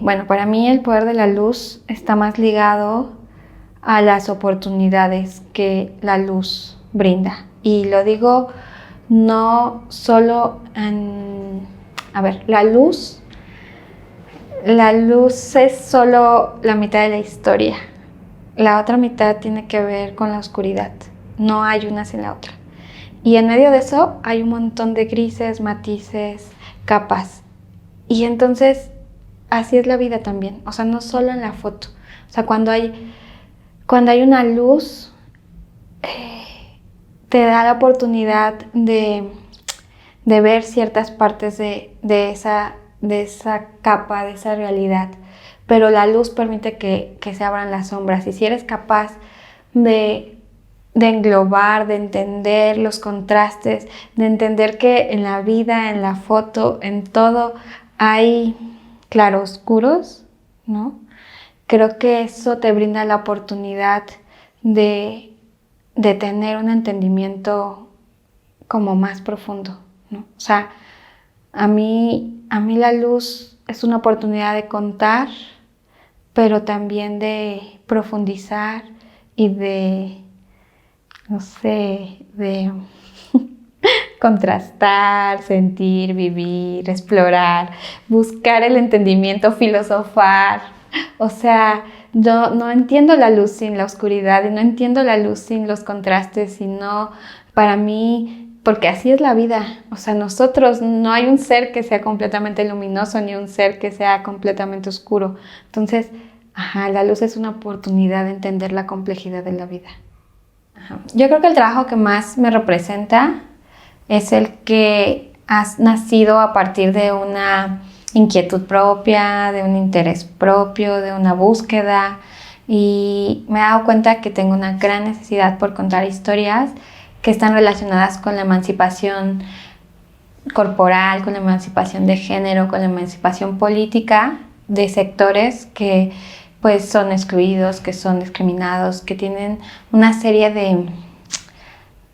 bueno, para mí el poder de la luz está más ligado a las oportunidades que la luz brinda. Y lo digo no solo en... A ver, la luz es solo la mitad de la historia. La otra mitad tiene que ver con la oscuridad. No hay una sin la otra. Y en medio de eso hay un montón de grises, matices, capas. Y entonces así es la vida también. O sea, no solo en la foto. O sea, cuando hay una luz, te da la oportunidad de ver ciertas partes de esa capa, de esa realidad. Pero la luz permite que se abran las sombras. Y si eres capaz de englobar, de entender los contrastes, de entender que en la vida, en la foto, en todo hay claroscuros, ¿no? Creo que eso te brinda la oportunidad de tener un entendimiento como más profundo, ¿no? O sea, a mí la luz es una oportunidad de contar, pero también de profundizar y de, no sé, de contrastar, sentir, vivir, explorar, buscar el entendimiento, filosofar. O sea, no entiendo la luz sin la oscuridad y no entiendo la luz sin los contrastes, sino para mí, porque así es la vida. O sea, nosotros no hay un ser que sea completamente luminoso ni un ser que sea completamente oscuro. Entonces, la luz es una oportunidad de entender la complejidad de la vida. Yo creo que el trabajo que más me representa es el que has nacido a partir de una inquietud propia, de un interés propio, de una búsqueda, y me he dado cuenta que tengo una gran necesidad por contar historias que están relacionadas con la emancipación corporal, con la emancipación de género, con la emancipación política de sectores que pues son excluidos, que son discriminados, que tienen una serie de,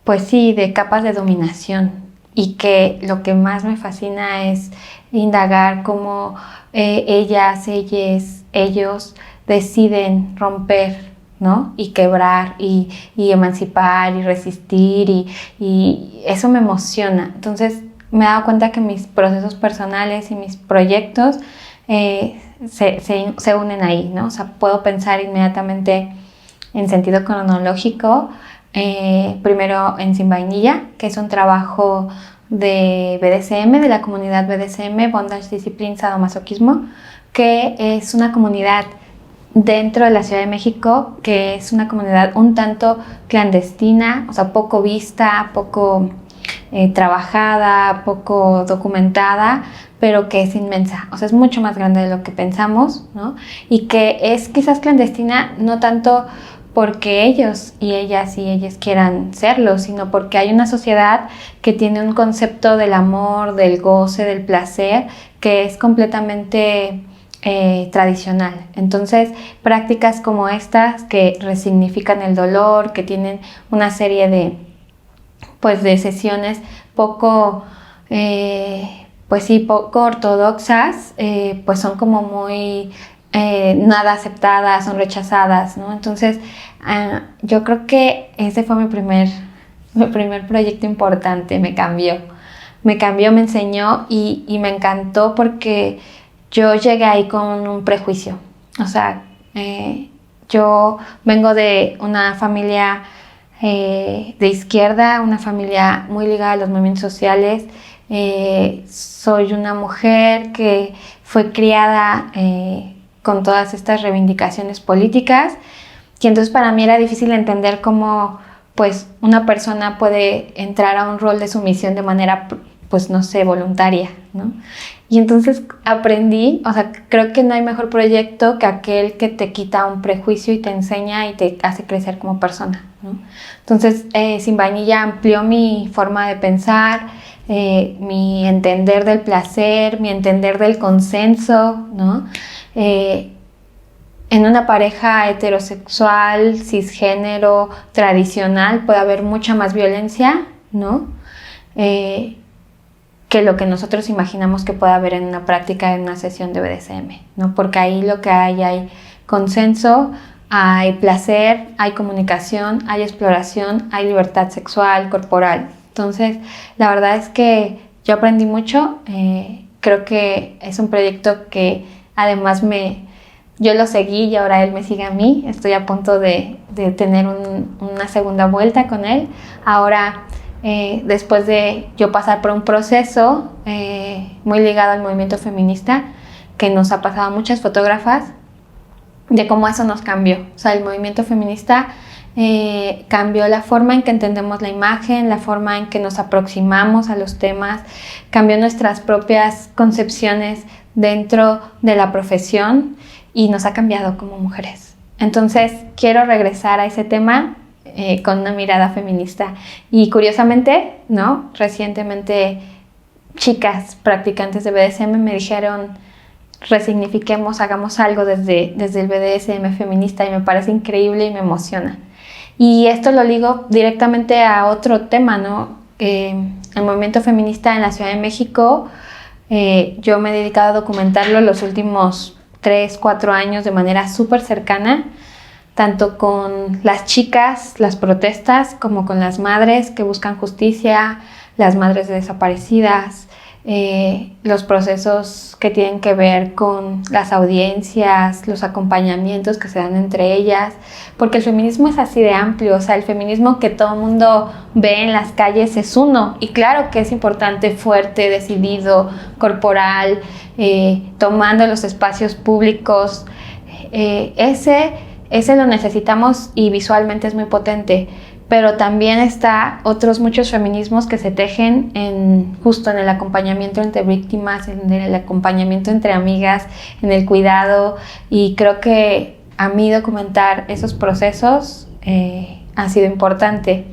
pues sí, de capas de dominación, y que lo que más me fascina es indagar cómo ellas, ellos deciden romper, ¿no? Y quebrar y emancipar y resistir, y eso me emociona. Entonces me he dado cuenta que mis procesos personales y mis proyectos se unen ahí, ¿no? O sea, puedo pensar inmediatamente en sentido cronológico. Primero en Sin Vainilla, que es un trabajo de BDSM, de la comunidad BDSM, Bondage, Discipline, Sadomasoquismo, que es una comunidad dentro de la Ciudad de México, que es una comunidad un tanto clandestina, o sea, poco vista, poco trabajada, poco documentada, pero que es inmensa. O sea, es mucho más grande de lo que pensamos, ¿no? Y que es quizás clandestina no tanto porque ellos y ellas quieran serlo, sino porque hay una sociedad que tiene un concepto del amor, del goce, del placer, que es completamente tradicional. Entonces, prácticas como estas que resignifican el dolor, que tienen una serie de sesiones poco poco ortodoxas, pues son como muy nada aceptadas, son rechazadas, ¿no? Entonces, yo creo que ese fue mi primer proyecto importante. Me cambió, me enseñó, y me encantó porque yo llegué ahí con un prejuicio. O sea, yo vengo de una familia de izquierda, una familia muy ligada a los movimientos sociales. Soy una mujer que fue criada con todas estas reivindicaciones políticas, y entonces para mí era difícil entender cómo pues una persona puede entrar a un rol de sumisión de manera, pues no sé, voluntaria, ¿no? Y entonces aprendí, o sea, creo que no hay mejor proyecto que aquel que te quita un prejuicio y te enseña y te hace crecer como persona, ¿no? Entonces, Sin Vainilla amplió mi forma de pensar, mi entender del placer, mi entender del consenso, ¿no? En una pareja heterosexual, cisgénero, tradicional, puede haber mucha más violencia, ¿no? Que que lo que nosotros imaginamos que puede haber en una práctica, en una sesión de BDSM, ¿no? Porque ahí lo que hay consenso, hay placer, hay comunicación, hay exploración, hay libertad sexual, corporal. Entonces, la verdad es que yo aprendí mucho. Creo que es un proyecto que además yo lo seguí y ahora él me sigue a mí. Estoy a punto de tener una segunda vuelta con él. Ahora, después de yo pasar por un proceso muy ligado al movimiento feminista, que nos ha pasado a muchas fotógrafas, de cómo eso nos cambió. O sea, el movimiento feminista cambió la forma en que entendemos la imagen, la forma en que nos aproximamos a los temas, cambió nuestras propias concepciones dentro de la profesión y nos ha cambiado como mujeres. Entonces, quiero regresar a ese tema con una mirada feminista. Y curiosamente, ¿no? Recientemente, chicas practicantes de BDSM me dijeron: resignifiquemos, hagamos algo desde el BDSM feminista, y me parece increíble y me emociona. Y esto lo ligo directamente a otro tema, ¿no? El movimiento feminista en la Ciudad de México, yo me he dedicado a documentarlo los últimos 3-4 años de manera súper cercana, tanto con las chicas, las protestas, como con las madres que buscan justicia, las madres de desaparecidas, los procesos que tienen que ver con las audiencias, los acompañamientos que se dan entre ellas, porque el feminismo es así de amplio. O sea, el feminismo que todo el mundo ve en las calles es uno, y claro que es importante, fuerte, decidido, corporal, tomando los espacios públicos. Ese lo necesitamos y visualmente es muy potente. Pero también está otros muchos feminismos que se tejen justo en el acompañamiento entre víctimas, en el acompañamiento entre amigas, en el cuidado. Y creo que a mí documentar esos procesos ha sido importante.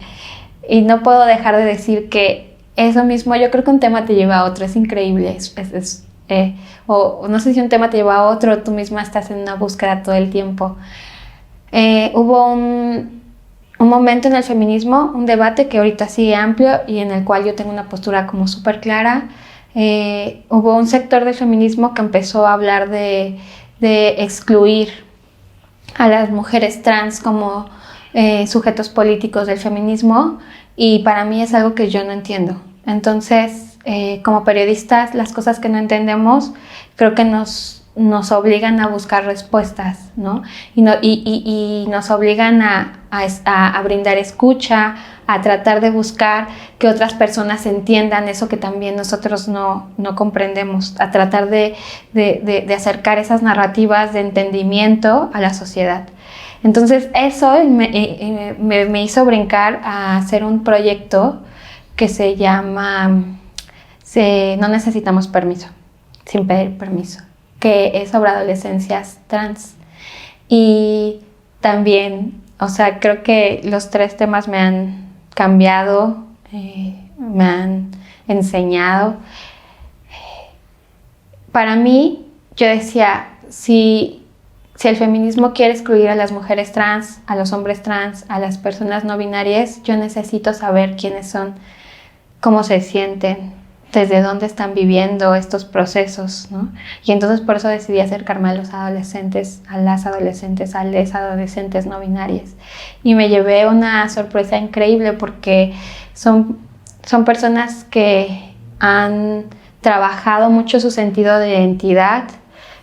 Y no puedo dejar de decir que eso mismo, yo creo que un tema te lleva a otro, es increíble. O no sé si un tema te lleva a otro, tú misma estás en una búsqueda todo el tiempo. Hubo un momento en el feminismo, un debate que ahorita sigue amplio y en el cual yo tengo una postura como súper clara. Hubo un sector del feminismo que empezó a hablar de excluir a las mujeres trans como sujetos políticos del feminismo, y para mí es algo que yo no entiendo. Entonces, como periodistas, las cosas que no entendemos creo que nos obligan a buscar respuestas, ¿no? Y nos obligan a brindar escucha, a tratar de buscar que otras personas entiendan eso que también nosotros no comprendemos, a tratar de acercar esas narrativas de entendimiento a la sociedad. Entonces eso me hizo brincar a hacer un proyecto que se llama No necesitamos permiso, sin pedir permiso, que es sobre adolescencias trans. Y también, o sea, creo que los 3 temas me han cambiado, me han enseñado. Para mí, yo decía, si el feminismo quiere excluir a las mujeres trans, a los hombres trans, a las personas no binarias, yo necesito saber quiénes son, cómo se sienten, desde dónde están viviendo estos procesos, ¿no? Y entonces por eso decidí acercarme a los adolescentes, a las adolescentes no binarias. Y me llevé una sorpresa increíble porque son personas que han trabajado mucho su sentido de identidad,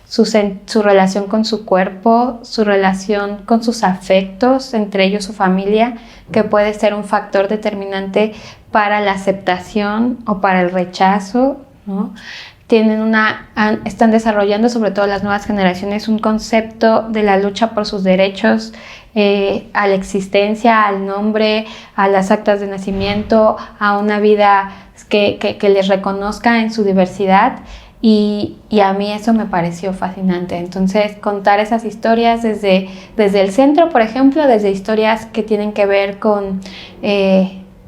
su relación con su cuerpo, su relación con sus afectos, entre ellos su familia, que puede ser un factor determinante para la aceptación o para el rechazo, ¿no? Están desarrollando, sobre todo las nuevas generaciones, un concepto de la lucha por sus derechos a la existencia, al nombre, a las actas de nacimiento, a una vida que les reconozca en su diversidad. Y a mí eso me pareció fascinante. Entonces, contar esas historias desde el centro, por ejemplo, desde historias que tienen que ver con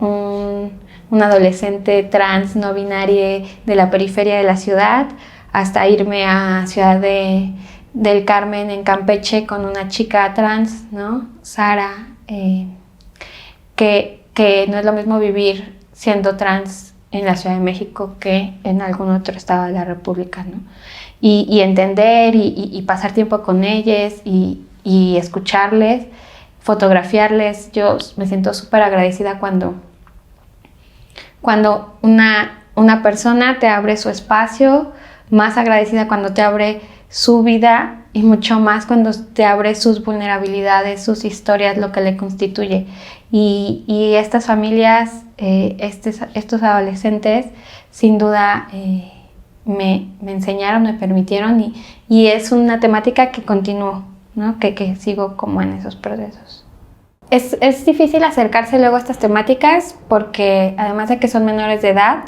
un adolescente trans no binario de la periferia de la ciudad, hasta irme a Ciudad del Carmen, en Campeche, con una chica trans, ¿no? Sara, que no es lo mismo vivir siendo trans en la Ciudad de México que en algún otro estado de la República, ¿no? Y entender y pasar tiempo con ellos y escucharles, fotografiarles. Yo me siento súper agradecida cuando una persona te abre su espacio, más agradecida cuando te abre su vida y mucho más cuando te abre sus vulnerabilidades, sus historias, lo que le constituye. Y estas familias, estos adolescentes, sin duda me enseñaron, me permitieron y es una temática que continúo, ¿no? Que sigo como en esos procesos. Es difícil acercarse luego a estas temáticas porque además de que son menores de edad,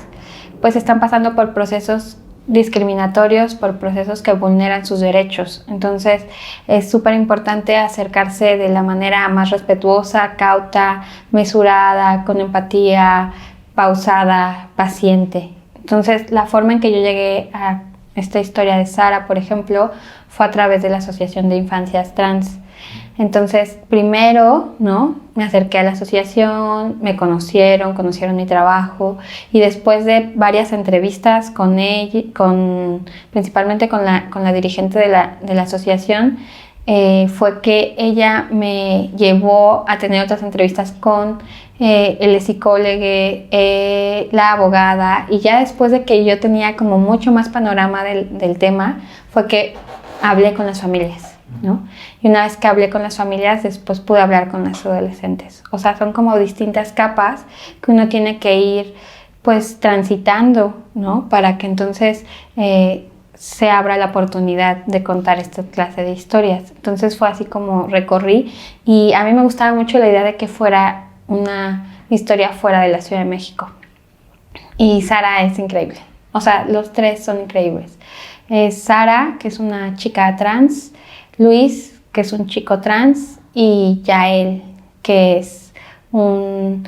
pues están pasando por procesos discriminatorios, por procesos que vulneran sus derechos. Entonces es súper importante acercarse de la manera más respetuosa, cauta, mesurada, con empatía, pausada, paciente. Entonces la forma en que yo llegué a esta historia de Sara, por ejemplo, fue a través de la Asociación de Infancias Trans. Entonces, primero, ¿no?, me acerqué a la asociación, me conocieron mi trabajo y después de varias entrevistas con ella, principalmente con la dirigente de la asociación, fue que ella me llevó a tener otras entrevistas con el psicólogo, la abogada, y ya después de que yo tenía como mucho más panorama del tema, fue que hablé con las familias, ¿no? Y una vez que hablé con las familias, después pude hablar con las adolescentes. O sea, son como distintas capas que uno tiene que ir pues transitando, ¿no? Para que entonces se abra la oportunidad de contar esta clase de historias. Entonces fue así como recorrí y a mí me gustaba mucho la idea de que fuera una historia fuera de la Ciudad de México. Y Sara es increíble. O sea, los tres son increíbles. Sara, que es una chica trans, Luis, que es un chico trans, y Yael, que es un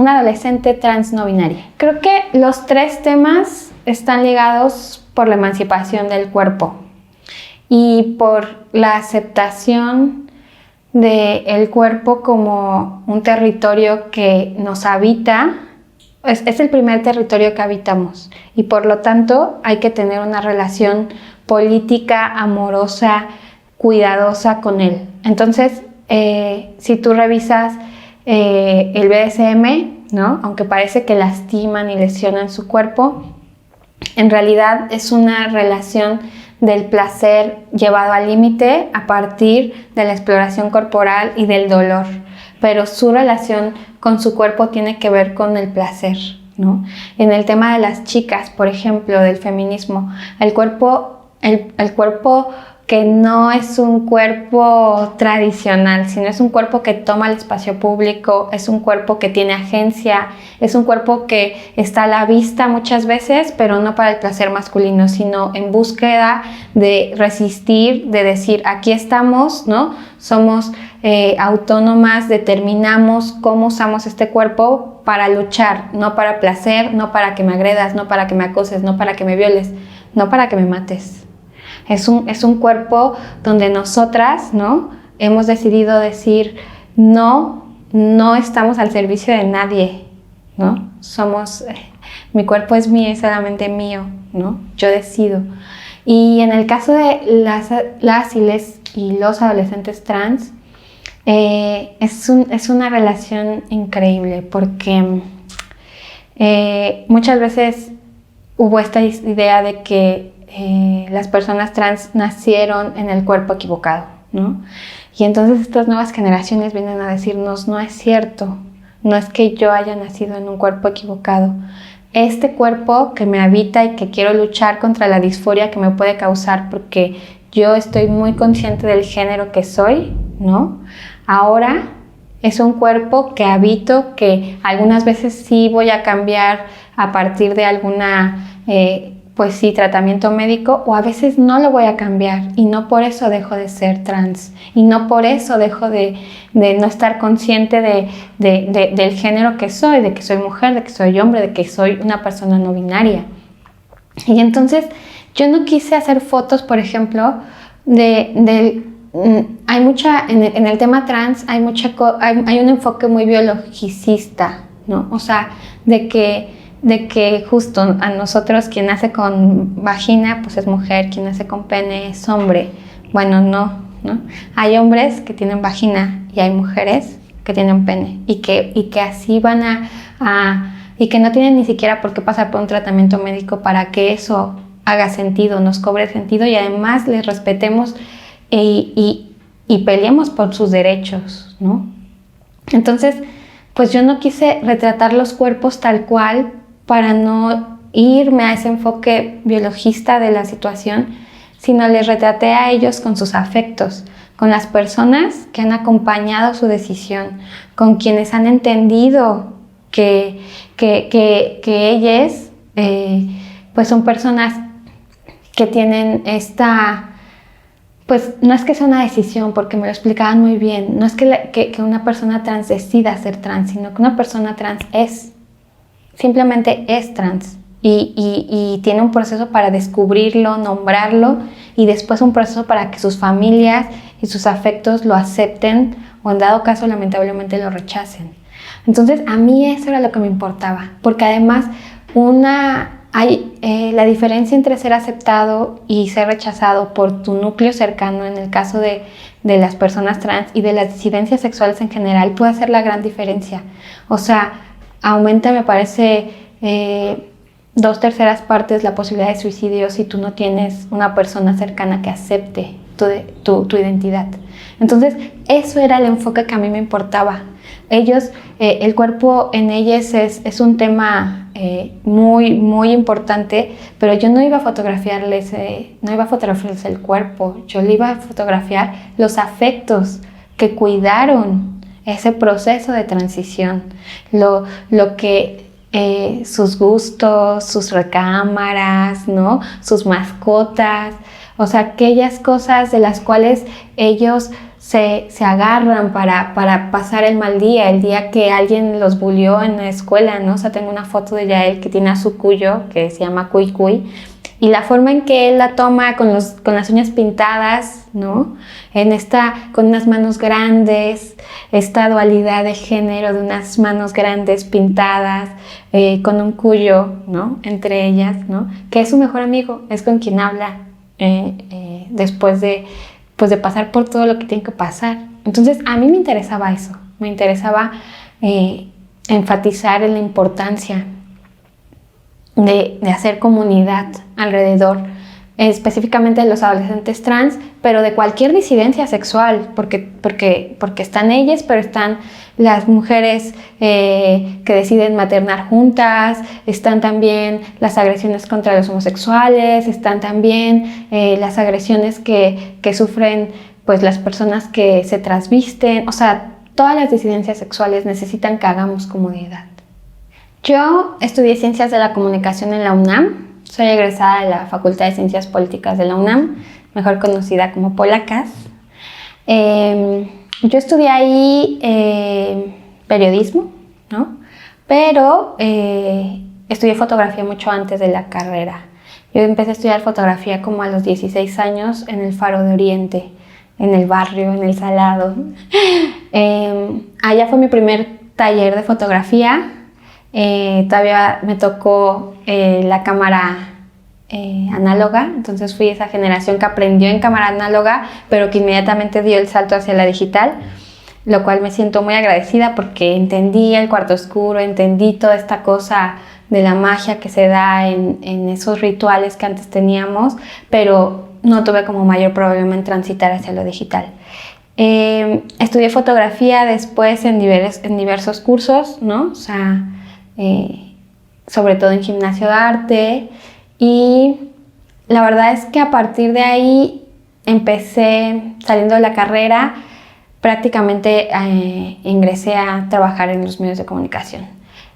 adolescente trans no binaria. Creo que los tres temas están ligados por la emancipación del cuerpo y por la aceptación del cuerpo como un territorio que nos habita. Es el primer territorio que habitamos y por lo tanto hay que tener una relación política, amorosa, cuidadosa con él. Entonces, si tú revisas el BDSM, ¿no?, aunque parece que lastiman y lesionan su cuerpo, en realidad es una relación del placer llevado al límite a partir de la exploración corporal y del dolor. Pero su relación con su cuerpo tiene que ver con el placer, ¿no? En el tema de las chicas, por ejemplo, del feminismo, el cuerpo que no es un cuerpo tradicional, sino es un cuerpo que toma el espacio público, es un cuerpo que tiene agencia, es un cuerpo que está a la vista muchas veces, pero no para el placer masculino, sino en búsqueda de resistir, de decir, aquí estamos, ¿no? Somos autónomas, determinamos cómo usamos este cuerpo para luchar, no para placer, no para que me agredas, no para que me acoses, no para que me violes, no para que me mates. Es un cuerpo donde nosotras, ¿no?, hemos decidido decir, no estamos al servicio de nadie, ¿no? Mi cuerpo es mío y solamente mío, ¿no? Yo decido. Y en el caso de las y los adolescentes trans, es una relación increíble porque muchas veces hubo esta idea de que las personas trans nacieron en el cuerpo equivocado, ¿no? Y entonces estas nuevas generaciones vienen a decirnos, no es cierto, no es que yo haya nacido en un cuerpo equivocado. Este cuerpo que me habita y que quiero luchar contra la disforia que me puede causar porque yo estoy muy consciente del género que soy, ¿no? Ahora es un cuerpo que habito, que algunas veces sí voy a cambiar a partir de alguna pues sí, tratamiento médico, o a veces no lo voy a cambiar y no por eso dejo de ser trans y no por eso dejo de no estar consciente del género que soy, de que soy mujer, de que soy hombre, de que soy una persona no binaria. Y entonces yo no quise hacer fotos, por ejemplo, hay mucha, en el tema trans hay un enfoque muy biologicista, ¿no? O sea, de que justo a nosotros quien nace con vagina pues es mujer, quien nace con pene es hombre. Bueno, no. Hay hombres que tienen vagina y hay mujeres que tienen pene y que así van y que no tienen ni siquiera por qué pasar por un tratamiento médico para que eso haga sentido, nos cobre sentido y además les respetemos y peleemos por sus derechos, ¿no? Entonces, pues yo no quise retratar los cuerpos tal cual para no irme a ese enfoque biologista de la situación, sino les retraté a ellos con sus afectos, con las personas que han acompañado su decisión, con quienes han entendido que ellas pues son personas que tienen pues no es que sea una decisión, porque me lo explicaban muy bien, no es que una persona trans decida ser trans, sino que una persona trans simplemente es trans. Y tiene un proceso para descubrirlo, nombrarlo y después un proceso para que sus familias y sus afectos lo acepten o en dado caso lamentablemente lo rechacen. Entonces a mí eso era lo que me importaba, porque además la diferencia entre ser aceptado y ser rechazado por tu núcleo cercano en el caso de las personas trans y de las disidencias sexuales en general puede hacer la gran diferencia. O sea, aumenta, me parece, 2/3 partes la posibilidad de suicidio si tú no tienes una persona cercana que acepte tu identidad. Entonces, eso era el enfoque que a mí me importaba. El cuerpo en ellas es un tema muy, muy importante, pero yo no iba a fotografiarles el cuerpo, yo le iba a fotografiar los afectos que cuidaron ese proceso de transición, lo que sus gustos, sus recámaras, ¿no? Sus mascotas, o sea, aquellas cosas de las cuales ellos se agarran para pasar el mal día, el día que alguien los bullió en la escuela, ¿no? O sea, tengo una foto de Yael que tiene a su cuyo, que se llama Cuy Cuy, y la forma en que él la toma con las uñas pintadas, ¿no? Con unas manos grandes, esta dualidad de género de unas manos grandes pintadas, con un cuyo, ¿no? Entre ellas, ¿no? Que es su mejor amigo, es con quien habla después de pasar por todo lo que tiene que pasar. Entonces a mí me interesaba eso, me interesaba enfatizar en la importancia de hacer comunidad alrededor, específicamente de los adolescentes trans, pero de cualquier disidencia sexual, porque están ellas, pero están las mujeres que deciden maternar juntas, están también las agresiones contra los homosexuales, están también las agresiones que sufren pues las personas que se transvisten, o sea, todas las disidencias sexuales necesitan que hagamos comunidad. Yo estudié Ciencias de la Comunicación en la UNAM, soy egresada de la Facultad de Ciencias Políticas de la UNAM, mejor conocida como Polacas. Yo estudié ahí periodismo, ¿no? Pero estudié fotografía mucho antes de la carrera. Yo empecé a estudiar fotografía como a los 16 años en el Faro de Oriente, en el barrio, en el Salado. Allá fue mi primer taller de fotografía. Todavía me tocó la cámara análoga, entonces fui esa generación que aprendió en cámara análoga, pero que inmediatamente dio el salto hacia la digital, lo cual me siento muy agradecida porque entendí el cuarto oscuro, entendí toda esta cosa de la magia que se da en esos rituales que antes teníamos, pero no tuve como mayor problema en transitar hacia lo digital. Estudié fotografía después en diversos cursos, ¿no? O sea, sobre todo en gimnasio de arte, y la verdad es que a partir de ahí empecé, saliendo de la carrera, prácticamente ingresé a trabajar en los medios de comunicación.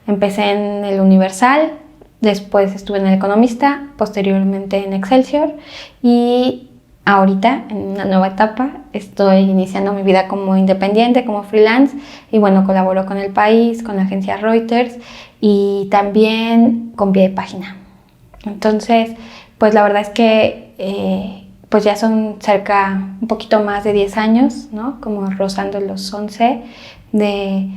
Empecé en El Universal, después estuve en El Economista, posteriormente en Excelsior, y ahorita, en una nueva etapa, estoy iniciando mi vida como independiente, como freelance, y bueno, colaboro con El País, con la agencia Reuters y también con Pie de Página. Entonces, pues la verdad es que pues ya son un poquito más de 10 años, ¿no? Como rozando los 11 de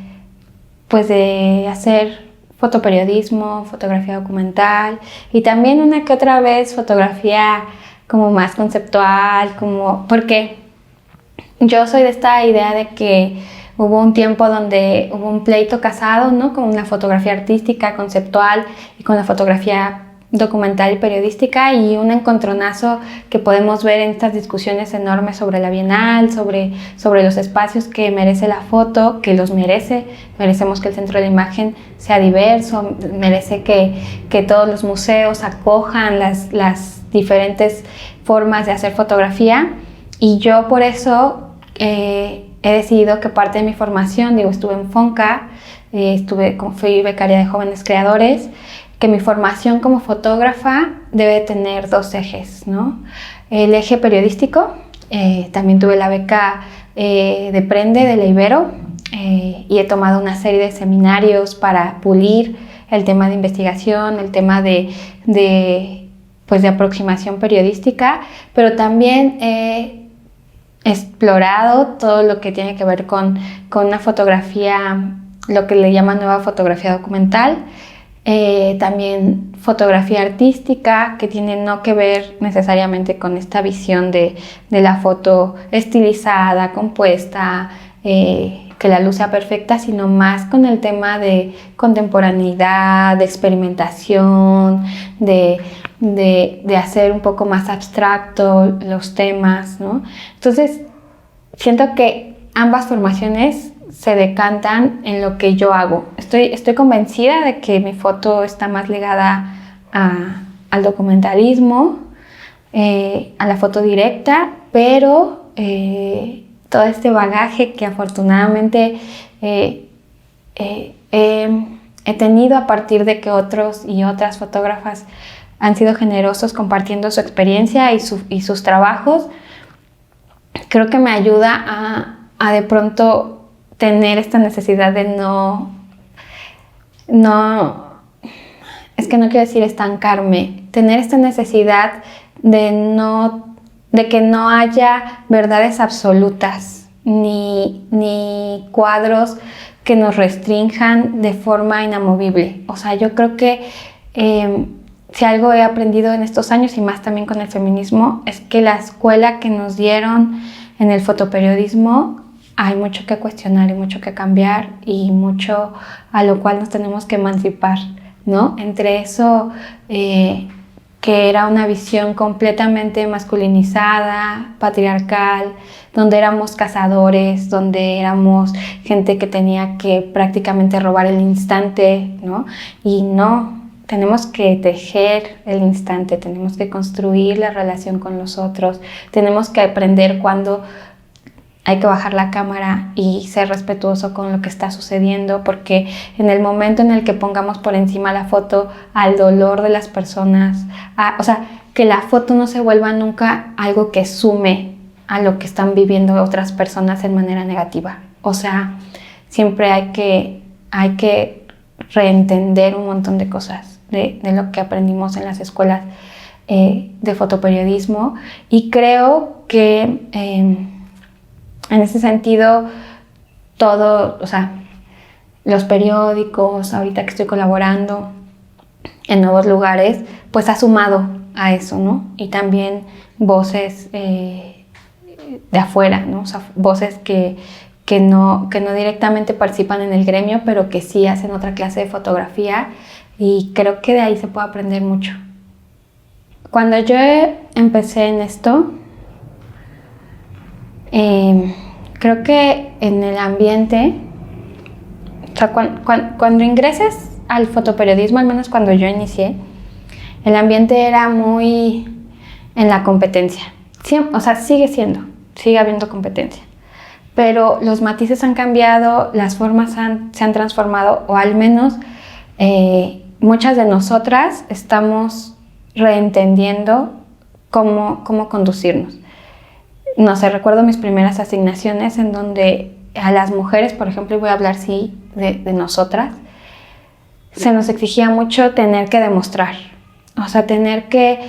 pues de hacer fotoperiodismo, fotografía documental y también una que otra vez fotografía como más conceptual, porque yo soy de esta idea de que hubo un tiempo donde hubo un pleito casado, ¿no? Con la fotografía artística, conceptual y con la fotografía documental y periodística, y un encontronazo que podemos ver en estas discusiones enormes sobre la Bienal, sobre los espacios que merece la foto, que los merecemos que el centro de la imagen sea diverso, merece que todos los museos acojan las diferentes formas de hacer fotografía, y yo por eso he decidido que parte de mi formación, estuve en FONCA, fui becaria de jóvenes creadores, que mi formación como fotógrafa debe tener dos ejes, ¿no? El eje periodístico, también tuve la beca de Prende de la Ibero, y he tomado una serie de seminarios para pulir el tema de investigación, el tema de aproximación periodística, pero también he explorado todo lo que tiene que ver con una fotografía, lo que le llaman nueva fotografía documental, también fotografía artística, que tiene no que ver necesariamente con esta visión de la foto estilizada, compuesta, que la luz sea perfecta, sino más con el tema de contemporaneidad, de experimentación, de hacer un poco más abstracto los temas, ¿no? Entonces, siento que ambas formaciones se decantan en lo que yo hago. Estoy convencida de que mi foto está más ligada al documentalismo, a la foto directa, pero todo este bagaje que afortunadamente he tenido a partir de que otros y otras fotógrafas han sido generosos compartiendo su experiencia y sus trabajos, creo que me ayuda a de pronto tener esta necesidad de es que no quiero decir estancarme, tener esta necesidad de que no haya verdades absolutas, ni cuadros que nos restrinjan de forma inamovible. O sea, yo creo que si algo he aprendido en estos años, y más también con el feminismo, es que la escuela que nos dieron en el fotoperiodismo hay mucho que cuestionar y mucho que cambiar, y mucho a lo cual nos tenemos que emancipar, ¿no? Entre eso, que era una visión completamente masculinizada, patriarcal, donde éramos cazadores, donde éramos gente que tenía que prácticamente robar el instante, ¿no? Y no, tenemos que tejer el instante, tenemos que construir la relación con los otros, tenemos que aprender cuándo hay que bajar la cámara y ser respetuoso con lo que está sucediendo, porque en el momento en el que pongamos por encima la foto al dolor de las personas, o sea, que la foto no se vuelva nunca algo que sume a lo que están viviendo otras personas en manera negativa. O sea, siempre hay que reentender un montón de cosas de lo que aprendimos en las escuelas de fotoperiodismo, y creo que en ese sentido, todo, o sea, los periódicos, ahorita que estoy colaborando en nuevos lugares, pues ha sumado a eso, ¿no? Y también voces de afuera, ¿no? O sea, voces que no directamente participan en el gremio, pero que sí hacen otra clase de fotografía, y creo que de ahí se puede aprender mucho. Cuando yo empecé en esto, creo que en el ambiente, o sea, cuando ingreses al fotoperiodismo, al menos cuando yo inicié, el ambiente era muy en la competencia. O sea, sigue habiendo competencia, pero los matices han cambiado, las formas se han transformado, o al menos muchas de nosotras estamos reentendiendo cómo conducirnos. No sé, recuerdo mis primeras asignaciones en donde a las mujeres, por ejemplo, y voy a hablar de nosotras, se nos exigía mucho tener que demostrar, o sea, tener que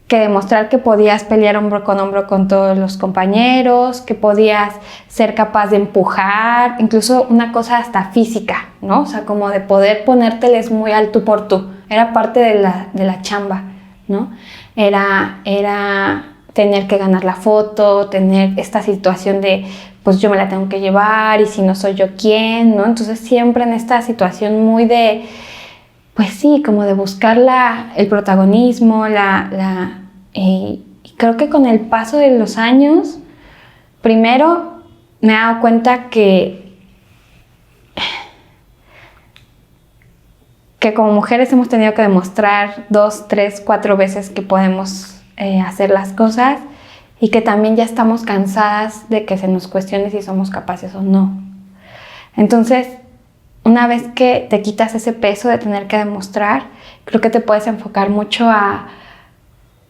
que demostrar que podías pelear hombro con todos los compañeros, que podías ser capaz de empujar, incluso una cosa hasta física, ¿no? O sea, como de poder ponérteles muy al tú por tú. Era parte de la chamba, ¿no? Era tener que ganar la foto, tener esta situación de, pues yo me la tengo que llevar y si no soy yo, ¿quién? ¿No? Entonces siempre en esta situación muy de, pues sí, como de buscar el protagonismo, y creo que con el paso de los años, primero me he dado cuenta que como mujeres hemos tenido que demostrar 2, 3, 4 veces que podemos hacer las cosas y que también ya estamos cansadas de que se nos cuestione si somos capaces o no. Entonces, una vez que te quitas ese peso de tener que demostrar, creo que te puedes enfocar mucho a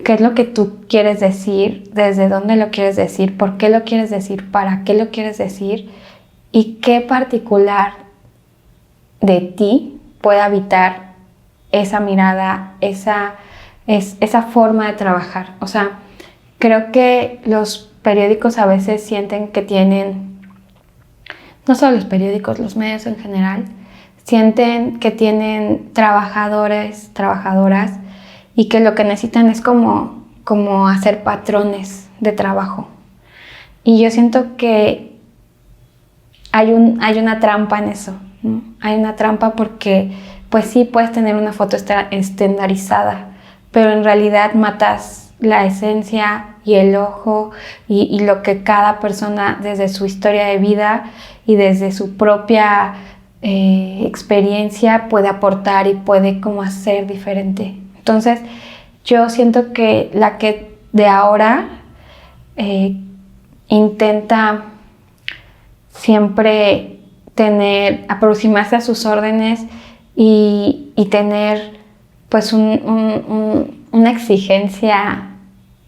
qué es lo que tú quieres decir, desde dónde lo quieres decir, por qué lo quieres decir, para qué lo quieres decir y qué particular de ti puede habitar esa mirada, esa forma de trabajar. O sea, creo que los periódicos a veces sienten que tienen, no solo los periódicos, los medios en general, sienten que tienen trabajadores, trabajadoras y que lo que necesitan es como hacer patrones de trabajo. Y yo siento que hay una trampa en eso, ¿no? Hay una trampa porque, pues sí, puedes tener una foto estandarizada, pero en realidad matas la esencia y el ojo y lo que cada persona desde su historia de vida y desde su propia experiencia puede aportar y puede como hacer diferente. Entonces yo siento que la que de ahora intenta siempre aproximarse a sus órdenes y tener pues una exigencia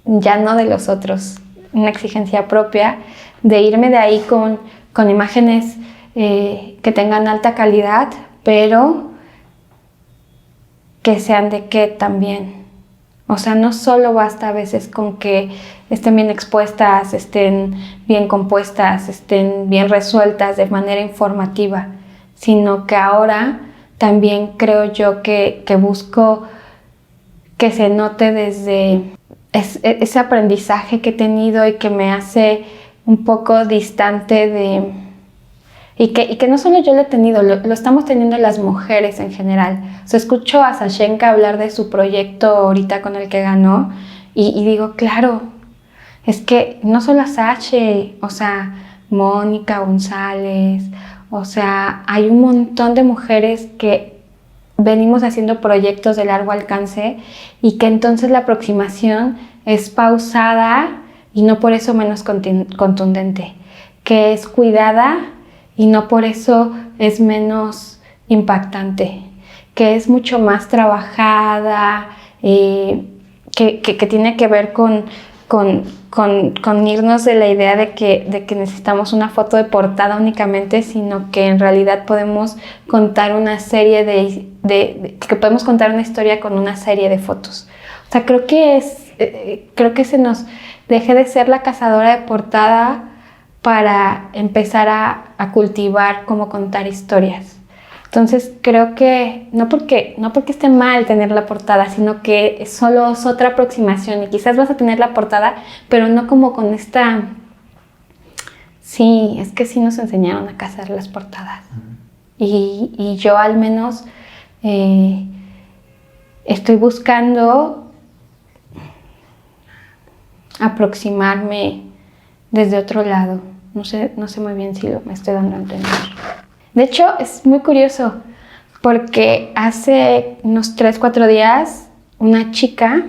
ya no de los otros, una exigencia propia de irme de ahí con imágenes que tengan alta calidad, pero que sean de qué también. O sea, no solo basta a veces con que estén bien expuestas, estén bien compuestas, estén bien resueltas de manera informativa, sino que ahora también creo yo que busco que se note desde ese aprendizaje que he tenido y que me hace un poco distante y que no solo yo lo he tenido, lo estamos teniendo las mujeres en general. O sea, escucho a Sashenka hablar de su proyecto ahorita con el que ganó y digo, claro, es que no solo a Sache, o sea, Mónica González, o sea, hay un montón de mujeres que venimos haciendo proyectos de largo alcance y que entonces la aproximación es pausada y no por eso menos contundente, que es cuidada y no por eso es menos impactante, que es mucho más trabajada, que tiene que ver con irnos de la idea de que necesitamos una foto de portada únicamente, sino que en realidad podemos contar una serie que podemos contar una historia con una serie de fotos. O sea, creo que se nos deje de ser la cazadora de portada para empezar a cultivar cómo contar historias. Entonces creo que no porque esté mal tener la portada, sino que solo es otra aproximación y quizás vas a tener la portada, pero no como con esta... Sí, es que sí nos enseñaron a cazar las portadas. Y yo al menos estoy buscando aproximarme desde otro lado. No sé muy bien si me estoy dando a entender. De hecho, es muy curioso porque hace unos 3, 4 días una chica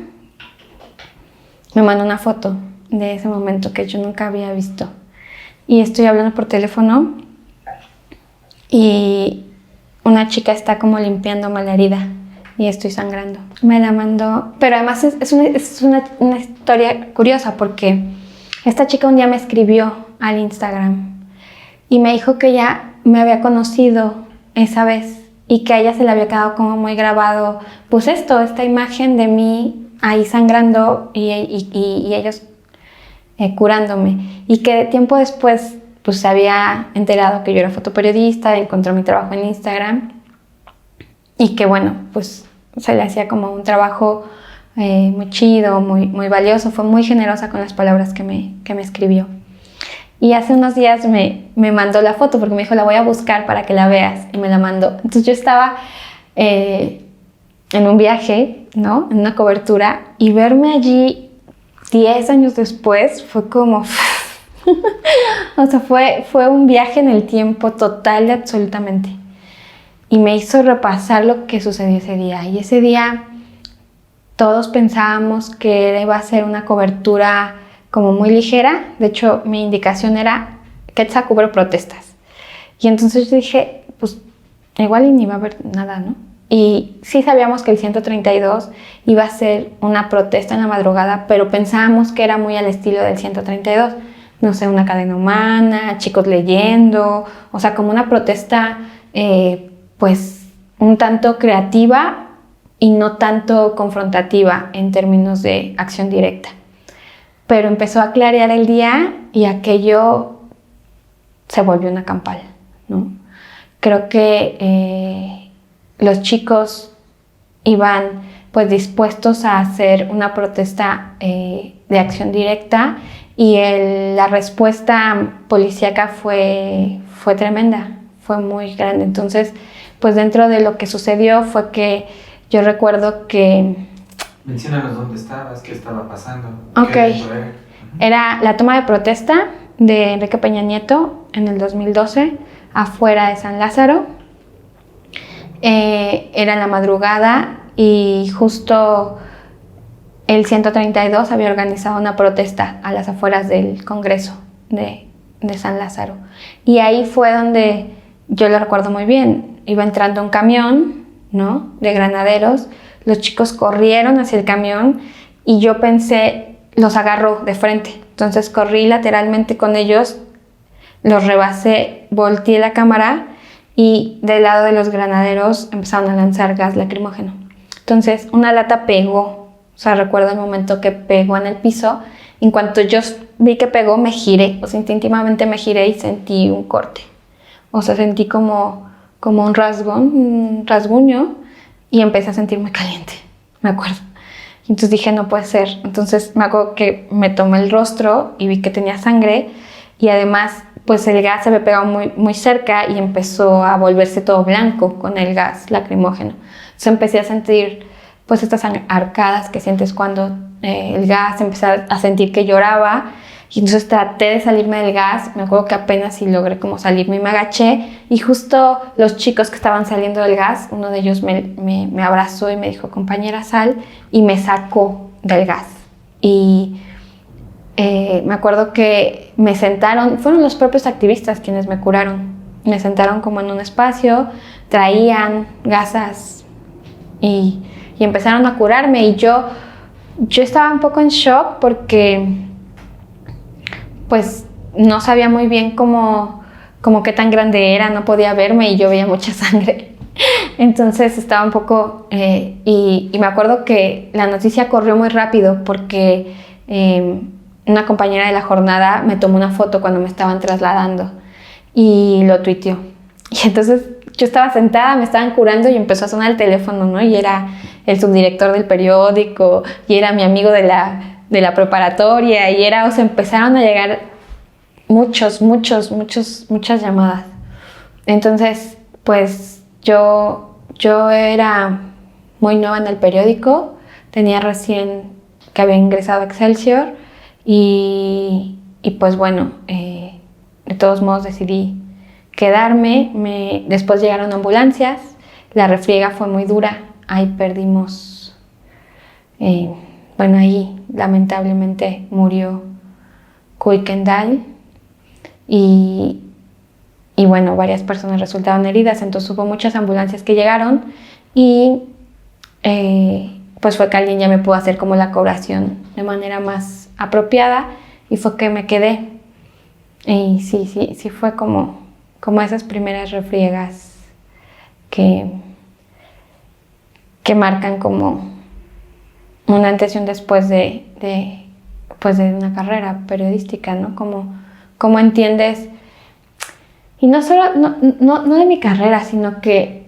me mandó una foto de ese momento que yo nunca había visto. Y estoy hablando por teléfono y una chica está como limpiándome la herida y estoy sangrando. Me la mandó, pero además es una historia curiosa porque esta chica un día me escribió al Instagram y me dijo que ya me había conocido esa vez y que a ella se le había quedado como muy grabado, pues esta imagen de mí ahí sangrando y ellos curándome. Y que tiempo después pues se había enterado que yo era fotoperiodista, encontró mi trabajo en Instagram y que bueno, pues se le hacía como un trabajo muy chido, muy valioso. Fue muy generosa con las palabras que me escribió. Y hace unos días me mandó la foto porque me dijo, la voy a buscar para que la veas, y me la mandó. Entonces yo estaba en un viaje, ¿no? En una cobertura, y verme allí 10 años después fue como... o sea, fue un viaje en el tiempo total y absolutamente. Y me hizo repasar lo que sucedió ese día. Y ese día todos pensábamos que iba a ser una cobertura como muy ligera. De hecho, mi indicación era Quetzal cubre protestas. Y entonces yo dije, pues igual y ni va a haber nada, ¿no? Y sí sabíamos que el 132 iba a ser una protesta en la madrugada, pero pensábamos que era muy al estilo del 132. No sé, una cadena humana, chicos leyendo, o sea, como una protesta pues un tanto creativa y no tanto confrontativa en términos de acción directa. Pero empezó a clarear el día y aquello se volvió una campal, ¿no? Creo que los chicos iban pues dispuestos a hacer una protesta de acción directa y la respuesta policíaca fue tremenda, fue muy grande. Entonces, pues dentro de lo que sucedió fue que yo recuerdo que... Menciónanos dónde estabas, qué estaba pasando. Ok. Era la toma de protesta de Enrique Peña Nieto en el 2012, afuera de San Lázaro. Era en la madrugada y justo el 132 había organizado una protesta a las afueras del Congreso de San Lázaro. Y ahí fue donde yo lo recuerdo muy bien. Iba entrando un camión, ¿no?, de granaderos. Los chicos corrieron hacia el camión y yo pensé, los agarró de frente. Entonces corrí lateralmente con ellos, los rebasé, volteé la cámara y del lado de los granaderos empezaron a lanzar gas lacrimógeno. Entonces una lata pegó, o sea, recuerdo el momento que pegó en el piso. En cuanto yo vi que pegó, me giré, o sea, instintivamente me giré y sentí un corte. O sea, sentí como un rasguño, y empecé a sentirme caliente, me acuerdo. Entonces dije, no puede ser. Entonces me acuerdo que me tomé el rostro y vi que tenía sangre y además pues el gas se me pegado muy cerca y empezó a volverse todo blanco con el gas lacrimógeno. Entonces empecé a sentir pues estas arcadas que sientes cuando el gas, empecé a sentir que lloraba y entonces traté de salirme del gas. Me acuerdo que apenas sí logré como salirme y me agaché y justo los chicos que estaban saliendo del gas, uno de ellos me abrazó y me dijo, compañera, sal, y me sacó del gas. Y me acuerdo que me sentaron, fueron los propios activistas quienes me curaron. Me sentaron como en un espacio, traían gasas y empezaron a curarme y yo estaba un poco en shock porque pues no sabía muy bien cómo qué tan grande era, no podía verme y yo veía mucha sangre. Entonces estaba un poco... y me acuerdo que la noticia corrió muy rápido porque una compañera de la jornada me tomó una foto cuando me estaban trasladando y lo tuiteó. Y entonces yo estaba sentada, me estaban curando y empezó a sonar el teléfono, ¿no? Y era el subdirector del periódico y era mi amigo de la preparatoria y o sea, empezaron a llegar muchas llamadas. Entonces, pues yo era muy nueva en el periódico, tenía recién que había ingresado a Excelsior y pues bueno, de todos modos decidí quedarme. Después llegaron ambulancias, la refriega fue muy dura, ahí perdimos, bueno, ahí lamentablemente murió Cuy Kendall y bueno, varias personas resultaron heridas. Entonces hubo muchas ambulancias que llegaron y pues fue que alguien ya me pudo hacer como la curación de manera más apropiada y fue que me quedé. Y sí fue como esas primeras refriegas que marcan como un antes y un después pues de una carrera periodística, ¿no? Como entiendes, y no solo, no de mi carrera, sino que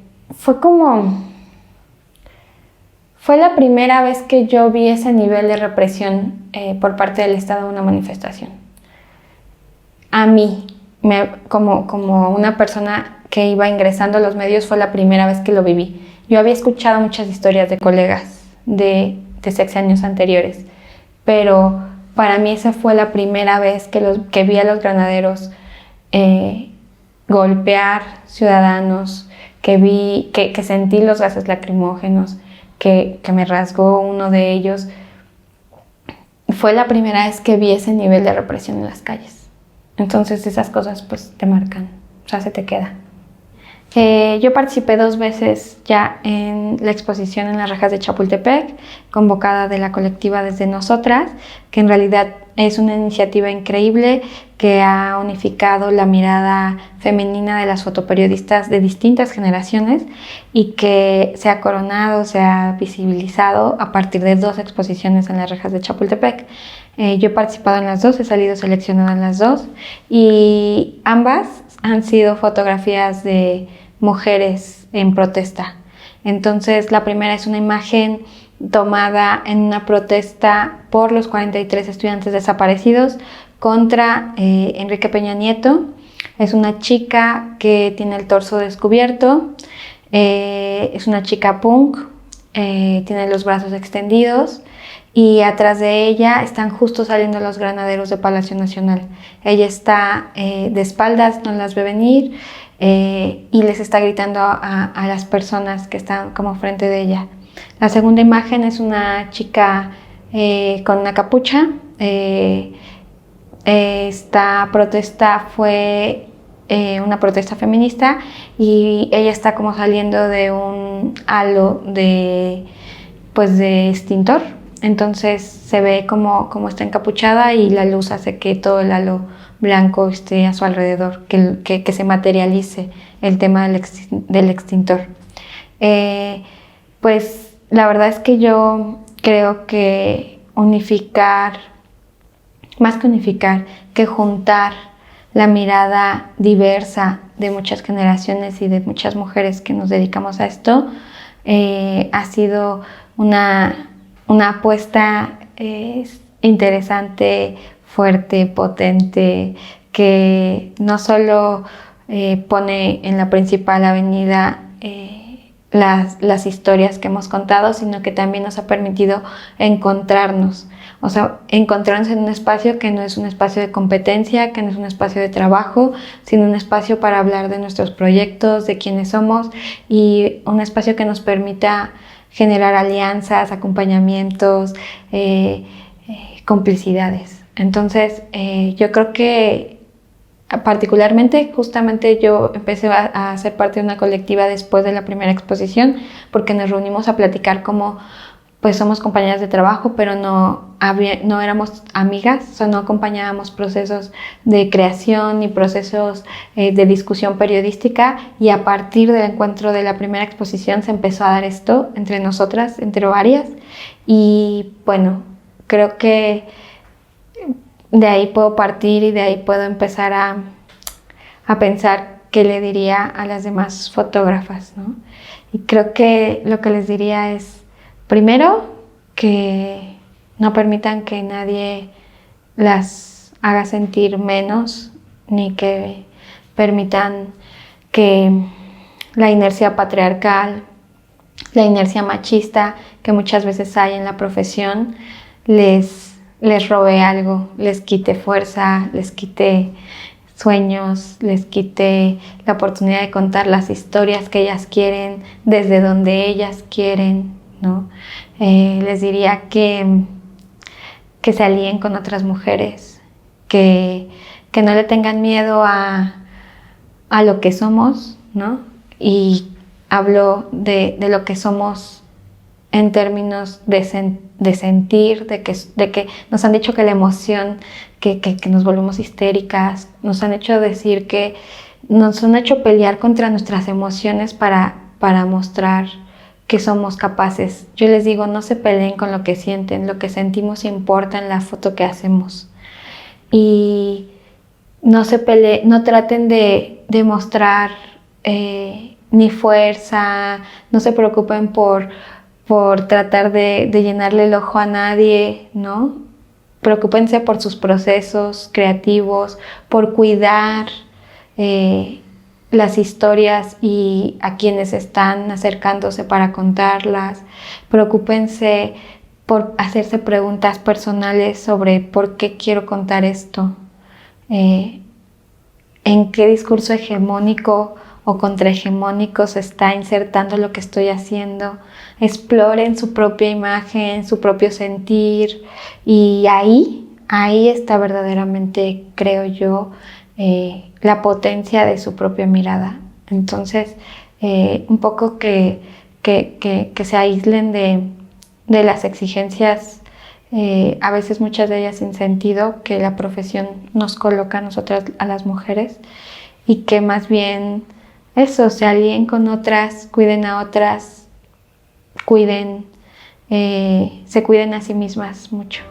fue la primera vez que yo vi ese nivel de represión por parte del Estado en una manifestación. A mí, como una persona que iba ingresando a los medios, fue la primera vez que lo viví. Yo había escuchado muchas historias de colegas de sexenios anteriores, pero para mí esa fue la primera vez que vi a los granaderos golpear ciudadanos, que sentí los gases lacrimógenos, que me rasgó uno de ellos. Fue la primera vez que vi ese nivel de represión en las calles. Entonces esas cosas pues te marcan, o sea, se te queda. Yo participé 2 veces ya en la exposición en las rejas de Chapultepec, convocada de la colectiva Desde Nosotras, que en realidad es una iniciativa increíble que ha unificado la mirada femenina de las fotoperiodistas de distintas generaciones y que se ha coronado, se ha visibilizado a partir de 2 exposiciones en las rejas de Chapultepec. Yo he participado en las 2, he salido seleccionada en las 2 y ambas han sido fotografías de mujeres en protesta. Entonces, la primera es una imagen tomada en una protesta por los 43 estudiantes desaparecidos contra Enrique Peña Nieto. Es una chica que tiene el torso descubierto, es una chica punk, tiene los brazos extendidos y atrás de ella están justo saliendo los granaderos de Palacio Nacional. Ella está de espaldas, no las ve venir y les está gritando a las personas que están como frente de ella. La segunda imagen es una chica con una capucha. Esta protesta fue una protesta feminista y ella está como saliendo de un halo de extintor. Entonces se ve como está encapuchada y la luz hace que todo el halo blanco esté a su alrededor, que se materialice el tema del extintor. Pues la verdad es que yo creo que más que unificar, que juntar la mirada diversa de muchas generaciones y de muchas mujeres que nos dedicamos a esto, ha sido una apuesta interesante, fuerte, potente, que no solo pone en la principal avenida las historias que hemos contado, sino que también nos ha permitido encontrarnos. O sea, encontrarnos en un espacio que no es un espacio de competencia, que no es un espacio de trabajo, sino un espacio para hablar de nuestros proyectos, de quiénes somos, y un espacio que nos permita generar alianzas, acompañamientos, complicidades. Entonces, yo creo que particularmente, justamente yo empecé a ser parte de una colectiva después de la primera exposición, porque nos reunimos a platicar como pues somos compañeras de trabajo, pero no éramos amigas, o sea, no acompañábamos procesos de creación ni procesos de discusión periodística, y a partir del encuentro de la primera exposición se empezó a dar esto entre nosotras, entre varias, y bueno, creo que de ahí puedo partir y de ahí puedo empezar a pensar qué le diría a las demás fotógrafas, ¿no? Y creo que lo que les diría es, primero, que no permitan que nadie las haga sentir menos, ni que permitan que la inercia patriarcal, la inercia machista que muchas veces hay en la profesión, les robe algo, les quite fuerza, les quite sueños, les quite la oportunidad de contar las historias que ellas quieren, desde donde ellas quieren, ¿no? Les diría que se alíen con otras mujeres, que no le tengan miedo a lo que somos, ¿no? Y hablo de lo que somos en términos de sentir, de que nos han dicho que la emoción, que nos volvemos histéricas, nos han hecho decir que nos han hecho pelear contra nuestras emociones para mostrar que somos capaces. Yo les digo, no se peleen con lo que sienten, lo que sentimos importa en la foto que hacemos. Y no se peleen, no traten de demostrar ni fuerza, no se preocupen por tratar de llenarle el ojo a nadie, ¿no? Preocúpense por sus procesos creativos, por cuidar las historias y a quienes están acercándose para contarlas. Preocúpense por hacerse preguntas personales sobre por qué quiero contar esto, en qué discurso hegemónico o contrahegemónico se está insertando lo que estoy haciendo. Exploren su propia imagen, su propio sentir, y ahí está verdaderamente, creo yo, la potencia de su propia mirada. Entonces, un poco que se aíslen de las exigencias, a veces muchas de ellas sin sentido, que la profesión nos coloca a nosotras, a las mujeres, y que más bien eso, se alíen con otras, cuiden a otras, se cuiden a sí mismas mucho.